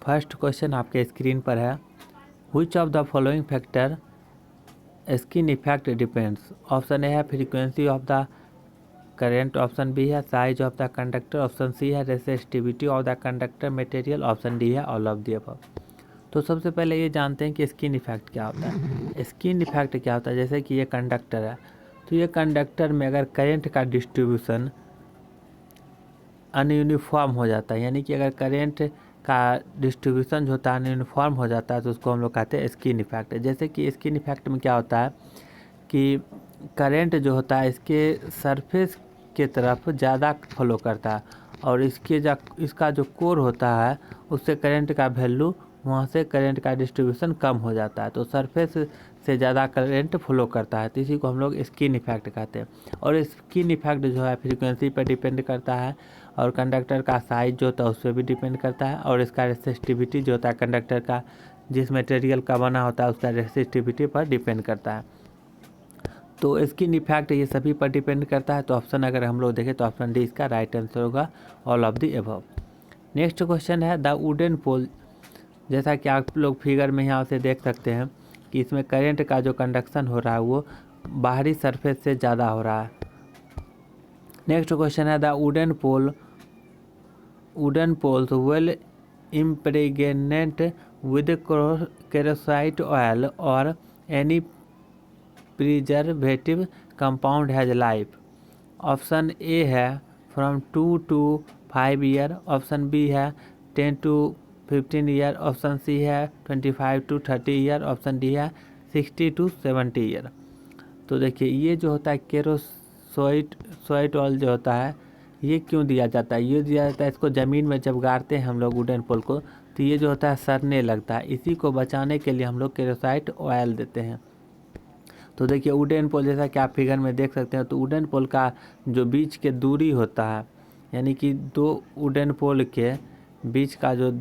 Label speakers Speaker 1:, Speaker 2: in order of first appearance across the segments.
Speaker 1: First question आपके screen पर है, which of the following factor skin effect depends. Option A है frequency of the current, option B है size of the conductor, option C है resistivity of the conductor material, option D है all of the above. तो सबसे पहले ये जानते हैं कि स्किन इफेक्ट क्या होता है। स्किन इफेक्ट क्या होता है, जैसे कि ये कंडक्टर है, तो ये कंडक्टर में अगर करंट का डिस्ट्रीब्यूशन अनयूनिफॉर्म हो जाता है, यानी कि अगर करंट का डिस्ट्रीब्यूशन जो होता है अनयूनिफॉर्म हो जाता है, तो उसको हम लोग कहते हैं स्किन इफेक्ट। जैसे कि स्किन इफेक्ट में क्या होता है कि करंट जो होता है इसके सरफेस के तरफ ज़्यादा फ्लो करता है, और इसका जो कोर होता है उससे करंट का वैल्यू, वहाँ से करंट का डिस्ट्रीब्यूशन कम हो जाता है, तो सरफेस से ज़्यादा करंट फ्लो करता है, तो इसी को हम लोग स्किन इफेक्ट कहते हैं। और स्किन इफेक्ट जो है फ्रीक्वेंसी पर डिपेंड करता है, और कंडक्टर का साइज जो होता है उस पर भी डिपेंड करता है, और इसका रेसिस्टिविटी जो होता है कंडक्टर का जिस मटेरियल का बना होता है उसका रेसिस्टिविटी पर डिपेंड करता है। तो स्किन इफेक्ट ये सभी पर डिपेंड करता है। तो ऑप्शन अगर हम लोग देखें तो ऑप्शन डी इसका राइट आंसर होगा, all of the above. Next question है द वुडन पोल। जैसा कि आप लोग फिगर में यहाँ से देख सकते हैं कि इसमें करंट का जो कंडक्शन हो रहा है वो बाहरी सरफेस से ज़्यादा हो रहा है। नेक्स्ट क्वेश्चन है the wooden poles well impregnated with creosote oil और any preservative compound has life. Option A है from 2 to 5 year, option B है 10 to 15 ईयर, ऑप्शन सी है 25 to 30 ईयर, ऑप्शन डी है 60 to 70 ईयर। तो देखिए ये जो होता है केरोसाइट ऑयल जो होता है ये क्यों दिया जाता है, ये दिया जाता है इसको ज़मीन में जब गाड़ते हैं हम लोग वुडन पोल को, तो ये जो होता है सड़ने लगता है, इसी को बचाने के लिए हम लोग केरोसाइट ऑयल देते हैं। तो देखिए वुडन पोल जैसा कि आप फिगर में देख सकते हैं, तो वुडन पोल का जो बीच के दूरी होता है, यानी कि दो वुडन पोल के बीच का जो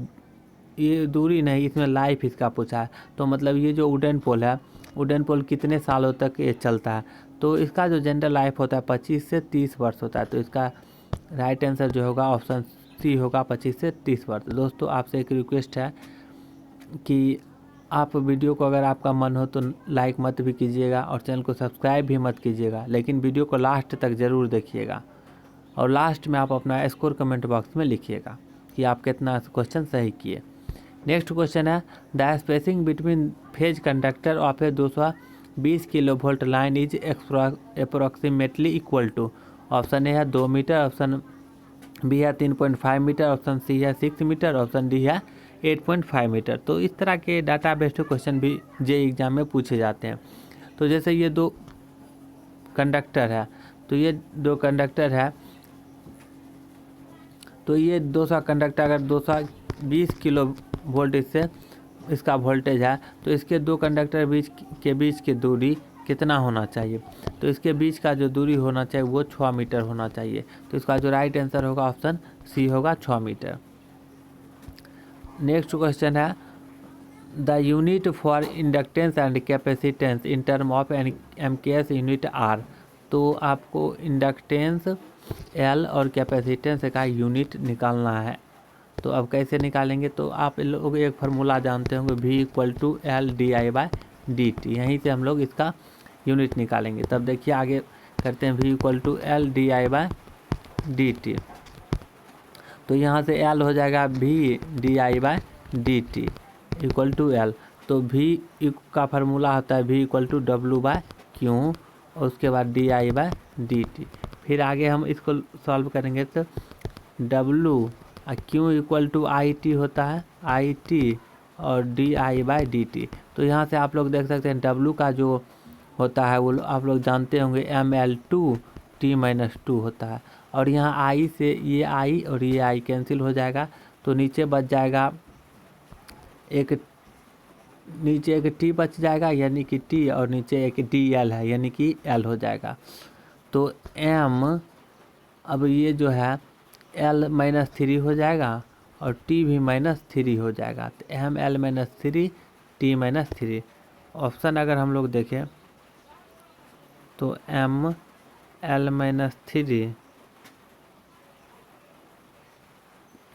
Speaker 1: ये दूरी नहीं, इसमें लाइफ इसका पूछा है, तो मतलब ये जो वुडन पोल है, वुडन पोल कितने सालों तक ये चलता है, तो इसका जो जनरल लाइफ होता है 25 से 30 वर्ष होता है। तो इसका राइट आंसर जो होगा ऑप्शन सी होगा, 25 से 30 वर्ष। दोस्तों आपसे एक रिक्वेस्ट है कि आप वीडियो को अगर आपका मन हो तो लाइक मत भी कीजिएगा और चैनल को सब्सक्राइब भी मत कीजिएगा, लेकिन वीडियो को लास्ट तक ज़रूर देखिएगा, और लास्ट में आप अपना स्कोर कमेंट बॉक्स में लिखिएगा कि आप कितना क्वेश्चन सही किए। नेक्स्ट क्वेश्चन है the spacing between phase conductor of a 220 kilovolt line is approximately equal to. Option A है 2 मीटर, ऑप्शन बी है 3.5 मीटर, ऑप्शन सी है 6 मीटर, ऑप्शन डी है 8.5 मीटर। तो इस तरह के डाटा बेस्ड क्वेश्चन भी जे एग्जाम में पूछे जाते हैं। तो जैसे ये दो कंडक्टर है, तो ये दो कंडक्टर है, तो ये 200 कंडक्टर अगर 220 किलो वोल्ट से इसका वोल्टेज है, तो इसके दो कंडक्टर बीच की दूरी कितना होना चाहिए, तो इसके बीच का जो दूरी होना चाहिए वो 6 मीटर होना चाहिए। तो इसका जो राइट आंसर होगा ऑप्शन सी होगा 6 मीटर। नेक्स्ट क्वेश्चन है the unit for inductance and capacitance in term of MKS unit are. तो आपको इंडक्टेंस एल और कैपेसिटेंस का यूनिट निकालना है। तो अब कैसे निकालेंगे, तो आप लोग एक फार्मूला जानते होंगे V = L/di/dt, यहीं से हम लोग इसका यूनिट निकालेंगे। तब देखिए आगे करते हैं V = L/di/dt, तो यहाँ से L हो जाएगा V/di/dt = L। तो V का फार्मूला होता है V = W/Q, और उसके बाद di/dt। फिर आगे हम इसको सॉल्व करेंगे तो W Q = IT होता है, IT और di/dt। तो यहाँ से आप लोग देख सकते हैं W का जो होता है वो आप लोग जानते होंगे mL/T - 2 होता है, और यहाँ I से ये I और ये I कैंसिल हो जाएगा, तो नीचे बच जाएगा नीचे एक T बच जाएगा यानी कि T, और नीचे एक DL है यानी कि L हो जाएगा। तो M अब ये जो है L-3 हो जाएगा और T भी -3 हो जाएगा, तो ML-3 T-3। ऑप्शन अगर हम लोग देखें तो ML-3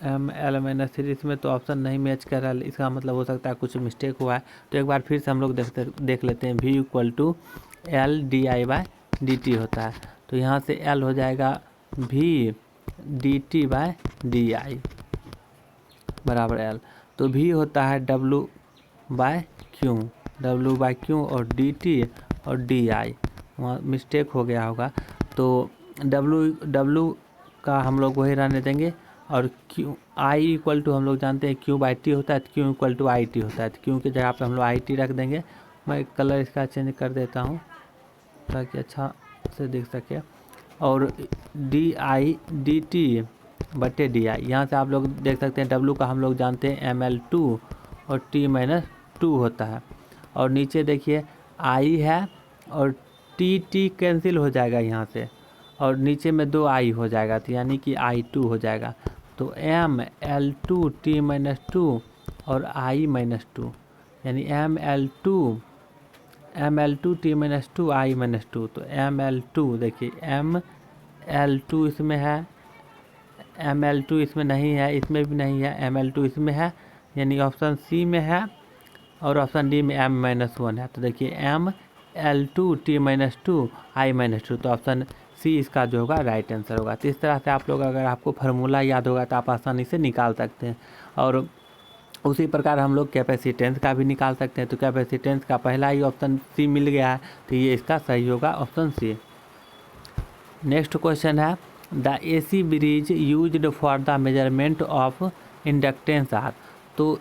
Speaker 1: ML-3 इसमें तो ऑप्शन नहीं मैच कर रहा है, इसका मतलब हो सकता है कुछ मिस्टेक हुआ है। तो एक बार फिर से हम लोग देख लेते हैं। V = L/di/dt होता है, तो यहाँ से L हो जाएगा V dt/di बराबर L। तो V होता है W/Q और dt और di, वहाँ मिस्टेक हो गया होगा। तो W का हम लोग वही रहने देंगे और Q I = हम लोग जानते हैं Q/T होता है, Q = IT होता है। तो Q की जगह पे हम लोग IT रख देंगे। मैं कलर इसका चेंज कर देता हूँ ताकि अच्छा से दिख सके। और di/dt/di, यहाँ से आप लोग देख सकते हैं W का हम लोग जानते हैं ml2 और T-2 होता है। और नीचे देखिए I है और T कैंसिल हो जाएगा यहाँ से, और नीचे में 2 I हो जाएगा, तो यानी कि I2 हो जाएगा। तो ml2 T-2 और I-2, यानी ml2 T-2 I-2। तो ml2 देखिए ml2 इसमें है, ml2 इसमें नहीं है, इसमें भी नहीं है, ml2 इसमें है, यानी ऑप्शन C में है और ऑप्शन D में M-1 है। तो देखिए ml2 T-2 I-2, तो ऑप्शन C इसका जो होगा राइट आंसर होगा। तो इस तरह से आप लोग, अगर आपको फार्मूला याद होगा तो आप आसानी से निकाल सकते हैं। और उसी प्रकार हम लोग कैपेसिटेंस का भी निकाल सकते हैं। तो कैपेसिटेंस का पहला ही ऑप्शन C मिल गया है, तो ये इसका सही होगा ऑप्शन C। नेक्स्ट क्वेश्चन है the AC bridge used for the measurement of inductance are. तो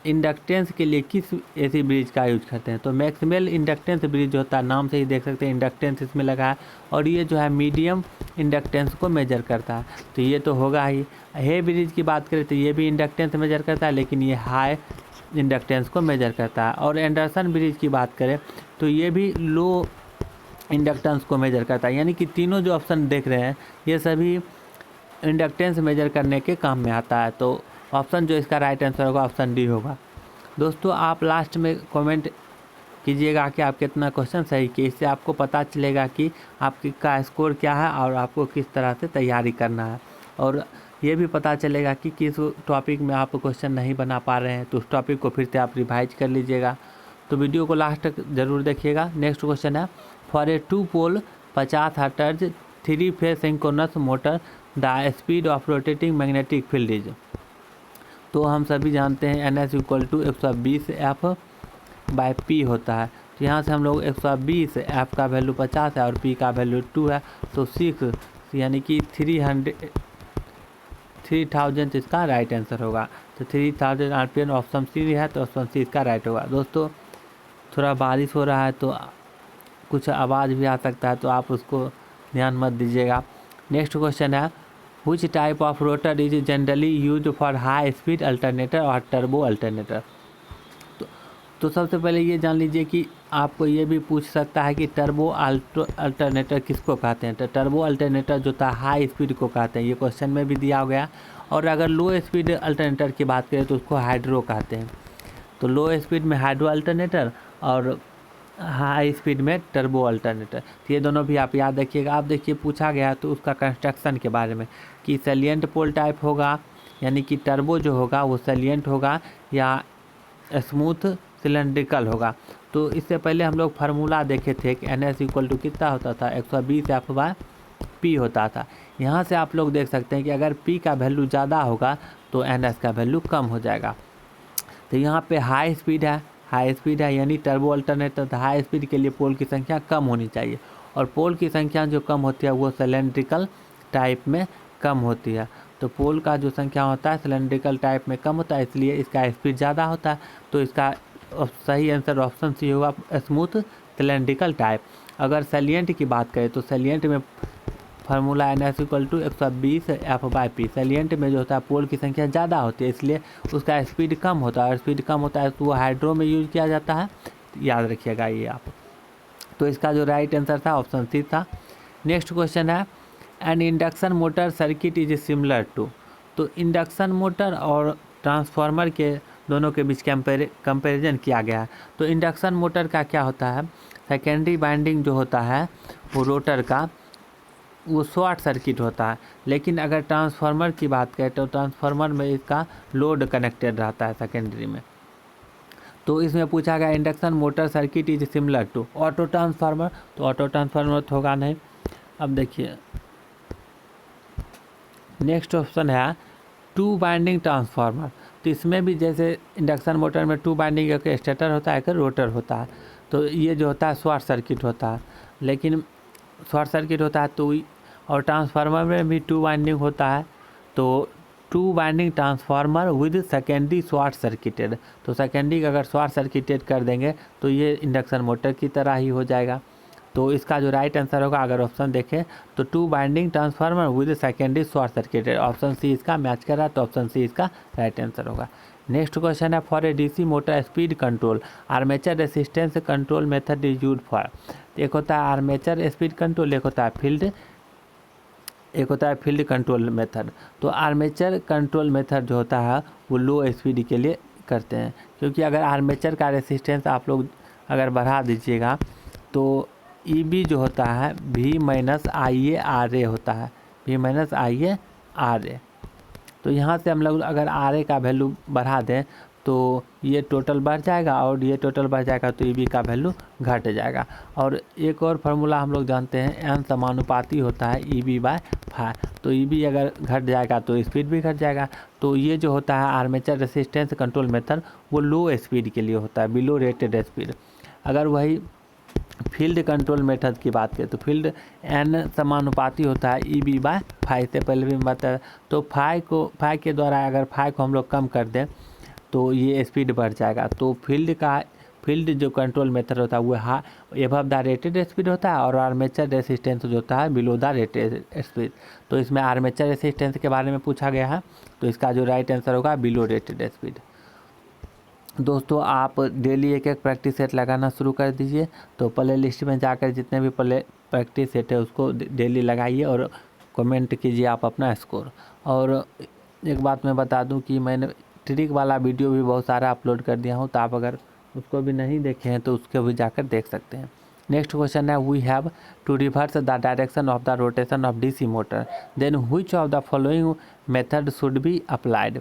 Speaker 1: इंडक्टेंस के लिए किस AC ब्रिज का यूज करते हैं? तो मैक्सिमल इंडक्टेंस ब्रिज होता है, नाम से ही देख सकते हैं इंडक्टेंस इसमें लगा है, और ये जो है मीडियम इंडक्टेंस को मेजर करता है, तो ये तो होगा ही। हे ब्रिज की बात करें तो ये भी इंडक्टेंस मेजर करता है, लेकिन ये हाई इंडक्टेंस को मेजर करता है। और एंडरसन ब्रिज की बात करें तो ये भी लो इंडक्टेंस को मेजर करता है, यानी कि तीनों जो ऑप्शन देख रहे हैं ये सभी इंडक्टेंस मेजर करने के काम में आता है। तो ऑप्शन जो इसका राइट आंसर होगा ऑप्शन D होगा। दोस्तों आप लास्ट में कमेंट कीजिएगा कि आप कितना क्वेश्चन सही किए, इससे आपको पता चलेगा कि आपकी का स्कोर क्या है और आपको किस तरह से तैयारी करना है। और ये भी पता चलेगा कि किस टॉपिक में आप क्वेश्चन नहीं बना पा रहे हैं, तो उस टॉपिक को फिर से आप रिवाइज कर लीजिएगा। तो वीडियो को लास्ट तक ज़रूर देखिएगा। नेक्स्ट क्वेश्चन है for a 2 pole 50 hertz 3 phase synchronous motor the speed of rotating magnetic field is. तो हम सभी जानते हैं NS = 120 F/P होता है। तो यहाँ से हम लोग 120 F का वैल्यू 50 है और P का वैल्यू 2 है, तो 6 यानी कि 3000 इसका राइट आंसर होगा। तो 3000 RPM ऑप्शन C है, तो ऑप्शन C इसका राइट होगा। दोस्तों थोड़ा बारिश हो रहा है तो कुछ आवाज़ भी आ सकता है, तो आप उसको ध्यान मत दीजिएगा। नेक्स्ट क्वेश्चन है Which type of rotor is generally used for high speed alternator और turbo alternator। तो सबसे पहले ये जान लीजिए कि आपको ये भी पूछ सकता है कि टर्बो अल्टरनेटर किसको कहते हैं। तो टर्बो अल्टरनेटर जो था हाई स्पीड को कहते हैं, ये क्वेश्चन में भी दिया गया। और अगर लो स्पीड अल्टरनेटर की बात करें तो उसको हाइड्रो कहते हैं। तो लो स्पीड में हाइड्रो अल्टरनेटर और हाई स्पीड में टर्बो अल्टरनेटर, तो ये दोनों भी आप याद रखिएगा। आप देखिए पूछा गया तो उसका कंस्ट्रक्शन के बारे में कि सैलिएंट पोल टाइप होगा, यानी कि टर्बो जो होगा वो सैलिएंट होगा या स्मूथ सिलेंड्रिकल होगा। तो इससे पहले हम लोग फार्मूला देखे थे कि NS = कितना होता था 120 F/P होता था। यहाँ से आप लोग देख सकते हैं कि अगर P का वैल्यू ज़्यादा होगा तो NS का वैल्यू कम हो जाएगा। तो यहाँ पे हाई स्पीड है यानी टर्बो अल्टरनेटर, हाई स्पीड के लिए पोल की संख्या कम होनी चाहिए, और पोल की संख्या जो कम होती है वो सिलेंड्रिकल टाइप में कम होती है। तो पोल का जो संख्या होता है सिलेंड्रिकल टाइप में कम होता है, इसलिए इसका स्पीड ज़्यादा होता है। तो इसका सही आंसर ऑप्शन C होगा, स्मूथ सिलेंड्रिकल टाइप। अगर सैलिएंट की बात करें तो सैलिएंट में फार्मूला NS = 120 F/P। सैलिएंट में जो होता है पोल की संख्या ज़्यादा होती है, इसलिए उसका स्पीड कम होता है, और स्पीड कम होता है तो वो हाइड्रो में यूज किया जाता है, याद रखिएगा ये आप। तो इसका जो राइट आंसर था ऑप्शन C था। नेक्स्ट क्वेश्चन है an induction motor circuit is similar to. तो इंडक्शन मोटर और ट्रांसफार्मर के दोनों के बीच कंपैरिजन किया गया है। तो इंडक्शन मोटर का क्या होता है, सेकेंडरी वाइंडिंग जो होता है वो रोटर का वो शॉर्ट सर्किट होता है। लेकिन अगर ट्रांसफार्मर की बात करें तो ट्रांसफार्मर में इसका लोड कनेक्टेड रहता है सेकेंडरी में। तो इसमें पूछा गया induction motor circuit is similar to auto transformer, तो ऑटो ट्रांसफार्मर तो होगा नहीं। अब देखिए नेक्स्ट ऑप्शन है टू बाइंडिंग ट्रांसफार्मर। तो इसमें भी जैसे इंडक्शन मोटर में टू बाइंडिंग एक स्टेटर होता है एक रोटर होता है, तो ये जो होता है शॉर्ट सर्किट होता है। लेकिन शॉर्ट सर्किट होता है तो और ट्रांसफार्मर में भी टू बाइंडिंग होता है, तो two winding transformer with secondary short circuited. तो सेकेंडरी अगर शॉर्ट सर्किटेड कर देंगे तो ये इंडक्शन मोटर की तरह ही हो जाएगा। तो इसका जो राइट आंसर होगा अगर ऑप्शन देखें तो two winding transformer with secondary short circuited, option C इसका मैच कर रहा है, तो ऑप्शन सी इसका राइट आंसर होगा। नेक्स्ट क्वेश्चन है for a DC motor speed control armature resistance control method is used for. एक होता है आर्मेचर स्पीड कंट्रोल, एक होता है फील्ड कंट्रोल मेथड। तो आर्मेचर कंट्रोल मेथड जो होता है वो लो स्पीड के लिए करते हैं, क्योंकि अगर आर्मेचर का रेसिस्टेंस आप लोग अगर बढ़ा दीजिएगा तो ईबी जो होता है V minus I A R A होता है, V minus I A R A. तो यहाँ से हम लोग अगर आर ए का वैल्यू बढ़ा दें तो ये टोटल बढ़ जाएगा और ये टोटल बढ़ जाएगा तो ईबी का वैल्यू घट जाएगा। और एक और फार्मूला हम लोग जानते हैं एन समानुपाती होता है ईबी बाय फाई, तो ईबी अगर घट जाएगा तो स्पीड भी घट जाएगा। तो ये जो होता है आर्मेचर रेसिस्टेंस कंट्रोल मेथड वो लो स्पीड के लिए होता है, बिलो रेटेड स्पीड। अगर वही फील्ड कंट्रोल मेथड की बात करें तो फील्ड एन समानुपाती होता है ई बी बाय फाई, से पहले भी बताया। तो फाई के द्वारा अगर फाई को हम लोग कम कर दें तो ये स्पीड बढ़ जाएगा। तो फील्ड जो कंट्रोल मेथड होता है वो एबव द रेटेड स्पीड होता है और आर्मेचर रेसिस्टेंस जो होता है बिलो द रेटेड स्पीड। तो इसमें आर्मेचर रेसिस्टेंस के बारे में पूछा गया है, तो इसका जो राइट आंसर होगा बिलो रेटेड स्पीड। दोस्तों आप डेली एक एक प्रैक्टिस सेट लगाना शुरू कर दीजिए। तो प्ले लिस्ट में जाकर जितने भी प्रैक्टिस सेट है उसको डेली लगाइए और कमेंट कीजिए आप अपना स्कोर। और एक बात मैं बता दूं कि मैंने ट्रिक वाला वीडियो भी बहुत सारा अपलोड कर दिया हूं, तो आप अगर उसको भी नहीं देखे हैं तो उसको भी जाकर देख सकते हैं। नेक्स्ट क्वेश्चन है we have to reverse the direction of the rotation of DC motor then which of the following method should be applied.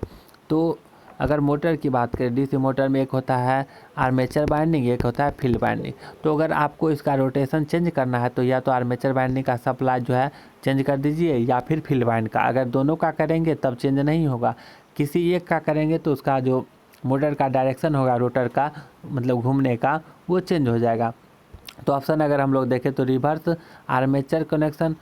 Speaker 1: तो अगर मोटर की बात करें डीसी मोटर में एक होता है आर्मेचर बाइंडिंग, एक होता है फील्ड बाइंडिंग। तो अगर आपको इसका रोटेशन चेंज करना है तो या तो आर्मेचर बाइंडिंग का सप्लाई जो है चेंज कर दीजिए या फिर फील्ड बाइंड का। अगर दोनों का करेंगे तब चेंज नहीं होगा, किसी एक का करेंगे तो उसका जो मोटर का डायरेक्शन होगा रोटर का मतलब घूमने का वो चेंज हो जाएगा। तो ऑप्शन अगर हम लोग देखें तो रिवर्स आर्मेचर कनेक्शन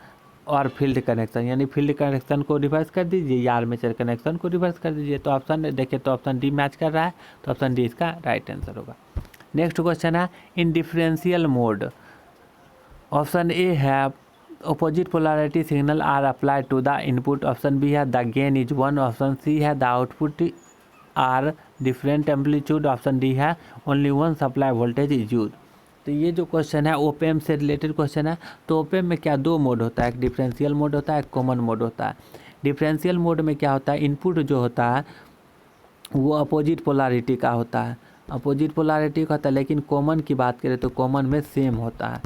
Speaker 1: और फील्ड कनेक्शन, यानी फील्ड कनेक्शन को रिवर्स कर दीजिए या आर्मेचर कनेक्शन को रिवर्स कर दीजिए। तो ऑप्शन देखें तो ऑप्शन डी मैच कर रहा है, तो ऑप्शन डी इसका राइट आंसर होगा। नेक्स्ट क्वेश्चन है in differential mode option A है opposite polarity signal are applied to the input, option B है the gain is 1, option C है the output are different amplitude, option D है only one supply voltage is use. तो ये जो question है op-amp से related question है। तो ओपेम में क्या दो मोड होता है, एक डिफरेंशियल मोड होता है, एक कॉमन मोड होता है। डिफरेंशियल मोड में क्या होता है इनपुट जो होता है वो अपोजिट पोलैरिटी का होता है, अपोजिट पोलैरिटी का होता है। लेकिन कॉमन की बात करें तो कॉमन में सेम होता है,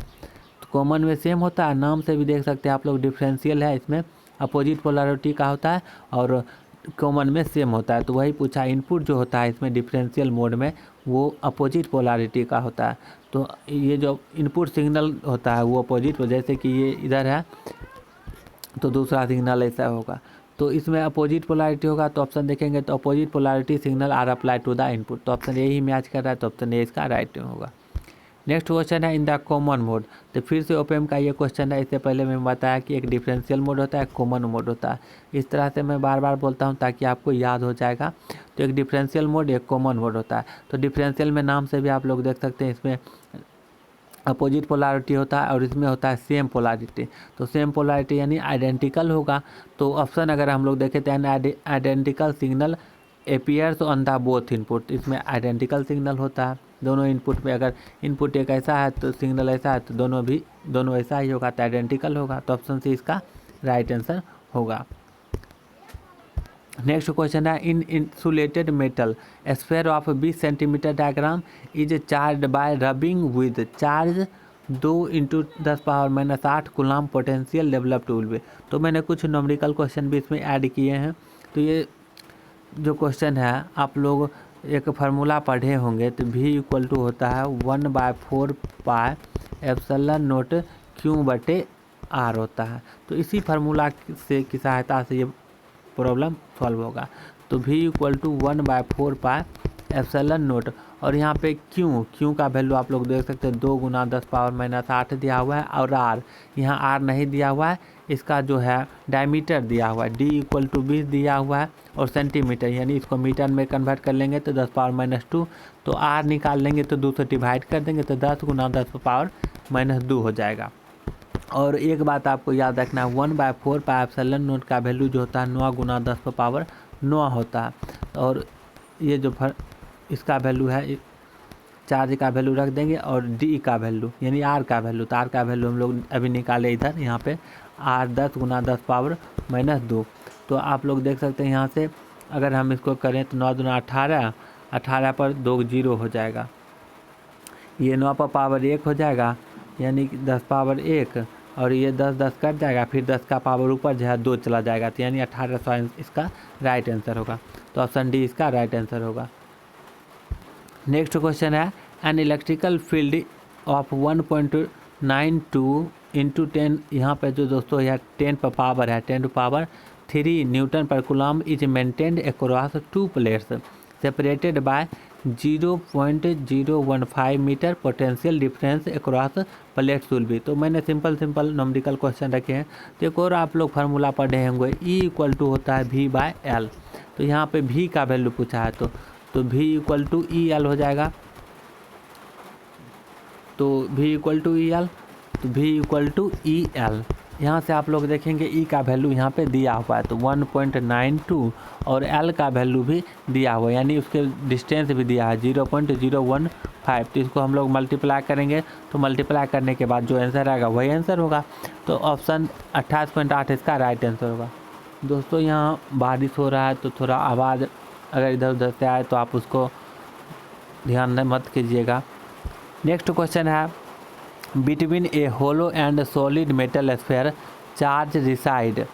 Speaker 1: तो कॉमन में सेम होता है, नाम से भी देख सकते हैं आप लोग डिफरेंशियल है इसमें अपोजिट पोलैरिटी का होता है और कॉमन में सेम होता है। तो वही पूछा इनपुट जो होता है इसमें डिफरेंशियल मोड में वो अपोजिट पोलैरिटी का होता है। तो ये जो इनपुट सिग्नल होता है वो अपोजिट, जैसे कि ये इधर है तो दूसरा सिग्नल ऐसा होगा, तो इसमें अपोजिट पोलैरिटी होगा। तो ऑप्शन देखेंगे तो opposite polarity signal are apply to the input, तो ऑप्शन यही मैच कर रहा है, तो ऑप्शन ए इसका राइट होगा। नेक्स्ट क्वेश्चन है इन द कॉमन मोड। तो फिर से ओपेम का ये क्वेश्चन है, इससे पहले मैं बताया कि एक डिफरेंशियल मोड होता है, कॉमन मोड होता है। इस तरह से मैं बार बार बोलता हूँ ताकि आपको याद हो जाएगा। तो एक डिफरेंशियल मोड एक कॉमन मोड होता है। तो डिफरेंशियल में नाम से भी आप लोग देख सकते हैं इसमें अपोजिट पोलैरिटी होता है और इसमें होता है सेम पोलैरिटी। तो सेम पोलैरिटी यानी आइडेंटिकल होगा। तो ऑप्शन अगर हम लोग देखें तो identical signal appears on the both input, इसमें आइडेंटिकल सिग्नल होता है दोनों इनपुट में। अगर इनपुट एक ऐसा है तो सिग्नल ऐसा है तो दोनों ऐसा ही होगा, तो आइडेंटिकल होगा। तो ऑप्शन सी इसका राइट आंसर होगा। नेक्स्ट क्वेश्चन है in insulated metal sphere of 20 centimetre diagram is charge by rubbing with charge 2 × 10⁻⁸ coulomb potential developed will be. तो मैंने कुछ न्यूमेरिकल क्वेश्चन भी इसमें ऐड किए हैं। तो ये जो क्वेश्चन है आप लोग एक फार्मूला पढ़े होंगे, तो V होता है 1/4 पाई एप्सिलॉन नॉट Q/R होता है। तो इसी फार्मूला से की सहायता से ये प्रॉब्लम सॉल्व होगा। तो V 1/4 पाई एप्सिलॉन नॉट, और यहाँ पे Q का वैल्यू आप लोग देख सकते हैं 2 × 10⁻⁸ दिया हुआ है, और R यहाँ R नहीं दिया हुआ है, इसका जो है डायमीटर दिया हुआ है, D = 20 दिया हुआ है, और सेंटीमीटर, यानी इसको मीटर में कन्वर्ट कर लेंगे तो 10⁻²। तो R निकाल लेंगे तो 2 से डिवाइड कर देंगे तो 10 × 10⁻² हो जाएगा। और एक बात आपको याद रखना है, 1/4 पाई एप्सिलॉन नॉट का वैल्यू जो होता है 9 × 10⁻9 होता है। और ये जो इसका वैल्यू है, चार्ज का वैल्यू रख देंगे, और डी का वैल्यू यानी आर का वैल्यू, तो आर का वैल्यू हम लोग अभी निकाले इधर, यहाँ पे आर 10 × 10⁻²। तो आप लोग देख सकते हैं यहाँ से अगर हम इसको करें तो 9 × 18, 18 पर 2 0 हो जाएगा, ये 9 पर पावर 1 हो जाएगा, यानी कि 10 पावर 1, और ये 10 10 कट जाएगा, फिर 10 का पावर ऊपर जो है 2 चला जाएगा, तो यानी 1800 इसका राइट आंसर होगा। तो ऑप्शन डी इसका राइट आंसर होगा। नेक्स्ट क्वेश्चन है, एन इलेक्ट्रिकल फील्ड ऑफ 1.92 × 10, यहाँ पे जो दोस्तों यह 10 पर पावर है 10⁻³ newton per coulomb is maintained across 2 plates separated by 0.015 metre potential difference across plates will be. तो मैंने सिंपल न्यूमेरिकल क्वेश्चन रखे हैं। तो एक और आप लोग फार्मूला पढ़े होंगे, E होता है V/L। तो यहाँ पे V का वैल्यू पूछा है, तो V EL हो जाएगा। तो V EL, तो V EL। यहाँ से आप लोग देखेंगे E का वैल्यू यहाँ पे दिया हुआ है, तो 1.92, और L का वैल्यू भी दिया हुआ है, यानी उसके डिस्टेंस भी दिया है 0.015। तो इसको हम लोग मल्टीप्लाई करेंगे, तो मल्टीप्लाई करने के बाद जो आंसर आएगा वही आंसर होगा। तो ऑप्शन 28.8 इसका राइट आंसर होगा। दोस्तों यहाँ बारिश हो रहा है, तो थोड़ा आवाज़ अगर इधर उधर से आए तो आप उसको ध्यान मत कीजिएगा। नेक्स्ट क्वेश्चन है, between a hollow and solid metal sphere charge reside.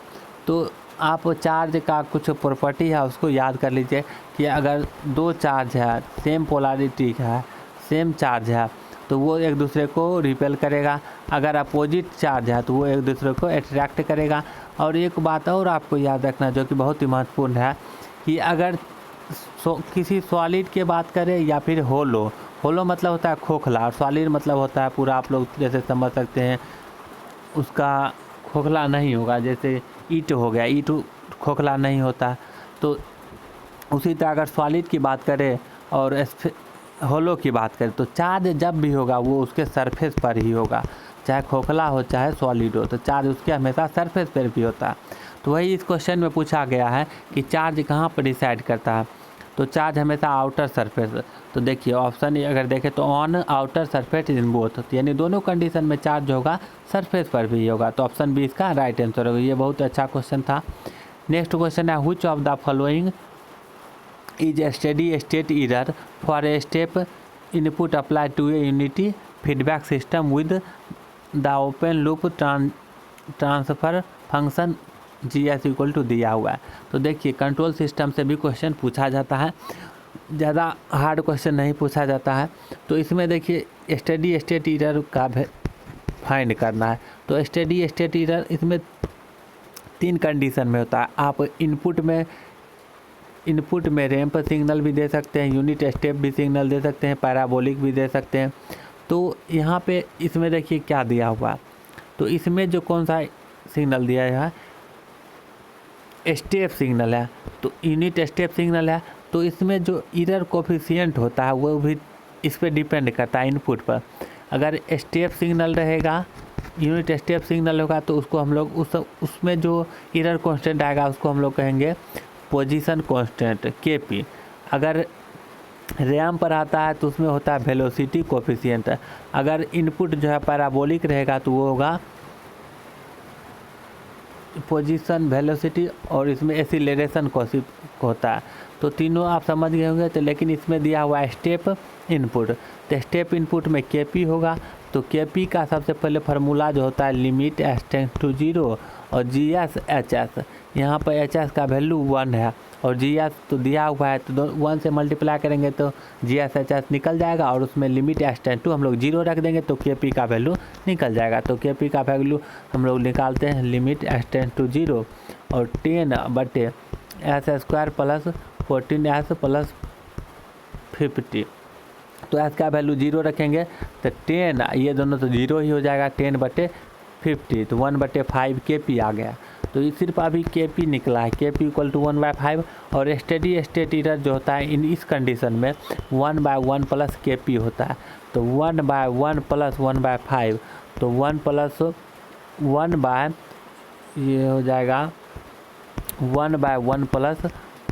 Speaker 1: तो आप चार्ज का कुछ प्रॉपर्टी है उसको याद कर लीजिए कि अगर 2 चार्ज है, सेम पोलैरिटी है, सेम चार्ज है, तो वो एक दूसरे को रिपेल करेगा। अगर अपोजिट चार्ज है तो वो एक दूसरे को अट्रैक्ट करेगा। और एक बात और आपको याद रखना जो कि बहुत ही महत्वपूर्ण है, कि अगर किसी सॉलिड की बात करें या फिर होलो मतलब होता है खोखला, और सॉलिड मतलब होता है पूरा, आप लोग जैसे समझ सकते हैं उसका खोखला नहीं होगा, जैसे ईंट हो गया, ईंट खोखला नहीं होता। तो उसी तरह अगर सॉलिड की बात करें और होलो की बात करें, तो चार्ज जब भी होगा वो उसके सरफेस पर ही होगा, चाहे खोखला हो चाहे सॉलिड हो, तो चार्ज उसके हमेशा सरफेस पर भी होता है। तो वही इस क्वेश्चन में पूछा गया है कि चार्ज कहाँ पर डिसाइड करता है, तो चार्ज हमेशा आउटर सरफेस। तो देखिए ऑप्शन अगर देखें तो on outer surface in both, यानी दोनों कंडीशन में चार्ज होगा सरफेस पर भी होगा। तो ऑप्शन बी इसका राइट आंसर होगा। ये बहुत अच्छा क्वेश्चन था। नेक्स्ट क्वेश्चन है, which of the following is a steady state error for a step input apply to a unity feedback system with the open loop transfer function GS = दिया हुआ है। तो देखिए कंट्रोल सिस्टम से भी question पूछा जाता है, ज़्यादा हार्ड क्वेश्चन नहीं पूछा जाता है। तो इसमें देखिए स्टेडी स्टेट एरर का फाइंड करना है। तो स्टेडी स्टेट एरर इसमें 3 कंडीशन में होता है। आप इनपुट में रैंप सिग्नल भी दे सकते हैं, यूनिट स्टेप भी सिग्नल दे सकते हैं, पैराबोलिक भी दे सकते हैं। तो यहाँ पे इसमें देखिए क्या दिया हुआ है, तो इसमें जो कौन सा सिग्नल दिया है, स्टेप सिग्नल है, तो यूनिट स्टेप सिग्नल है। तो इसमें जो एरर कोफिशिएंट होता है वो भी इस पर डिपेंड करता है इनपुट पर। अगर स्टेप सिग्नल रहेगा, यूनिट स्टेप सिग्नल होगा, तो उसको हम लोग उसमें जो एरर कांस्टेंट आएगा उसको हम लोग कहेंगे पोजीशन कांस्टेंट KP। अगर रैम पर आता है तो उसमें होता है वेलोसिटी कोफिशिएंट। अगर इनपुट जो है पैराबोलिक रहेगा तो वो होगा पोजीशन वेलोसिटी, और इसमें एक्सीलरेशन होता है। तो तीनों आप समझ गए होंगे। तो लेकिन इसमें दिया हुआ है स्टेप इनपुट, तो स्टेप इनपुट में KP होगा। तो KP का सबसे पहले फार्मूला जो होता है लिमिट s टेंड्स टू 0 और GS HS, यहाँ पर HS का वैल्यू 1 है और GS तो दिया हुआ है, तो 1 से मल्टीप्लाई करेंगे तो GS HS निकल जाएगा और उसमें लिमिट s टेंड्स टू हम लोग 0 रख देंगे तो KP का वैल्यू निकल जाएगा। तो KP का वैल्यू हम लोग निकालते हैं लिमिट s टेंड्स टू 0 और 10/s² प्लस 14s प्लस 50, तो s का वैल्यू 0 रखेंगे तो 10, ये दोनों तो 0 ही हो जाएगा, 10/50 तो 1/5 KP आ गया। तो ये सिर्फ अभी KP निकला है, KP = 1/5 और स्टेडी स्टेट एरर जो होता है इस कंडीशन में 1/1 प्लस KP होता है। तो 1/1 प्लस 1/5 तो 1 प्लस 1 ये हो जाएगा 1/1 प्लस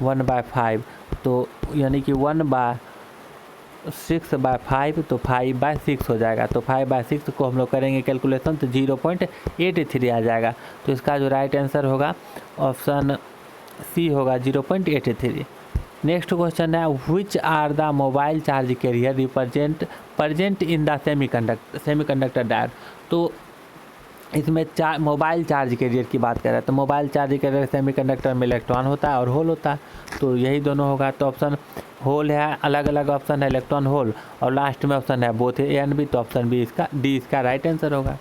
Speaker 1: 1/5 तो यानी कि 1/6/5 तो 5/6 हो जाएगा। तो 5/6 को हम लोग करेंगे कैलकुलेशन तो 0.83 आ जाएगा। तो इसका जो राइट आंसर होगा ऑप्शन C होगा 0.83। नेक्स्ट क्वेश्चन है which are the mobile charge carrier present in the semiconductor diode. तो इसमें मोबाइल चार्ज कैरियर की बात कर रहा है, तो मोबाइल चार्ज कैरियर सेमीकंडक्टर में इलेक्ट्रॉन होता है और होल होता है, तो यही दोनों होगा। तो ऑप्शन होल है, अलग अलग ऑप्शन है इलेक्ट्रॉन होल और लास्ट में ऑप्शन है बोथ A एंड B, तो ऑप्शन B डी इसका राइट आंसर होगा।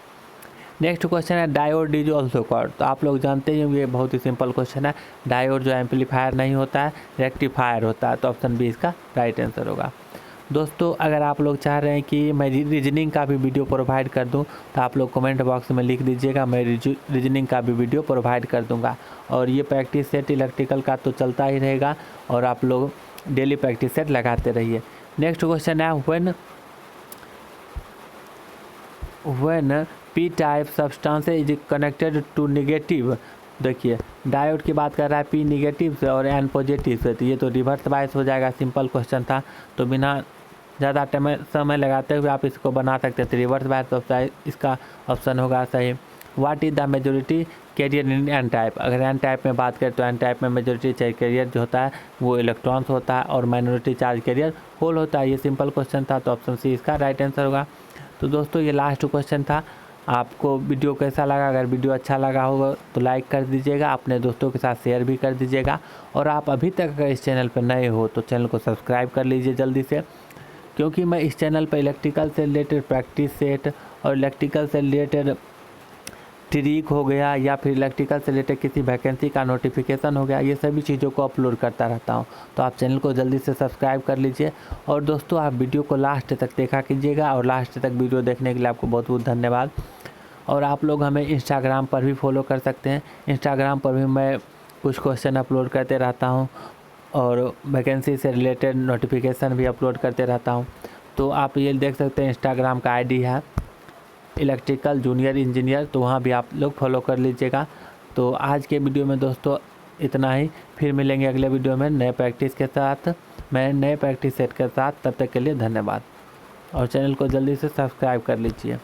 Speaker 1: नेक्स्ट क्वेश्चन है डायोड इज ऑल्सो कॉल्ड। तो आप लोग जानते ही होंगे, ये बहुत ही सिंपल क्वेश्चन है। डायोड जो एम्पलीफायर नहीं होता है, रेक्टिफायर होता है, तो ऑप्शन B इसका राइट आंसर होगा। दोस्तों अगर आप लोग चाह रहे हैं कि मैं रीजनिंग का भी वीडियो प्रोवाइड कर दूं तो आप लोग कमेंट बॉक्स में लिख दीजिएगा, मैं रीजनिंग का भी वीडियो प्रोवाइड कर दूंगा। और ये प्रैक्टिस सेट इलेक्ट्रिकल का तो चलता ही रहेगा और आप लोग डेली प्रैक्टिस सेट लगाते रहिए। नेक्स्ट क्वेश्चन है when P type substance is connected to negative. देखिए डायोड की बात कर रहा है, P निगेटिव से और N पॉजिटिव से, तो ये तो रिवर्स बायस हो जाएगा। सिंपल क्वेश्चन था, तो बिना ज़्यादा समय लगाते हुए आप इसको बना सकते थे रिवर्स बायस, तो इसका ऑप्शन होगा सही। What is the majority carrier in N type. अगर N टाइप में बात करें तो N टाइप में मेजोरिटी चार्ज कैरियर जो होता है वो इलेक्ट्रॉन्स होता है और माइनॉरिटी चार्ज कैरियर होल होता है। ये सिंपल क्वेश्चन था, तो ऑप्शन C इसका राइट आंसर होगा। तो दोस्तों ये लास्ट क्वेश्चन था। आपको वीडियो कैसा लगा? अगर वीडियो अच्छा लगा होगा तो लाइक कर दीजिएगा, अपने दोस्तों के साथ शेयर भी कर दीजिएगा और आप अभी तक अगर इस चैनल पर नए हो तो चैनल को सब्सक्राइब कर लीजिए जल्दी से, क्योंकि मैं इस चैनल पर इलेक्ट्रिकल से रिलेटेड प्रैक्टिस सेट और इलेक्ट्रिकल से रिलेटेड ट्रिक हो गया या फिर इलेक्ट्रिकल से रिलेटेड किसी वैकेंसी का नोटिफिकेशन हो गया, ये सभी चीज़ों को अपलोड करता रहता हूँ। तो आप चैनल को जल्दी से सब्सक्राइब कर लीजिए और दोस्तों आप वीडियो को लास्ट तक देखा कीजिएगा और लास्ट तक वीडियो देखने के लिए आपको बहुत बहुत धन्यवाद। और आप लोग हमें इंस्टाग्राम पर भी फॉलो कर सकते हैं, इंस्टाग्राम पर भी मैं कुछ क्वेश्चन अपलोड करते रहता हूँ और वैकेंसी से रिलेटेड नोटिफिकेशन भी अपलोड करते रहता हूँ। तो आप ये देख सकते हैं इंस्टाग्राम का आईडी है इलेक्ट्रिकल जूनियर इंजीनियर, तो वहाँ भी आप लोग फॉलो कर लीजिएगा। तो आज के वीडियो में दोस्तों इतना ही, फिर मिलेंगे अगले वीडियो में नए प्रैक्टिस के साथ, मैं नए प्रैक्टिस सेट के साथ। तब तक के लिए धन्यवाद और चैनल को जल्दी से सब्सक्राइब कर लीजिए।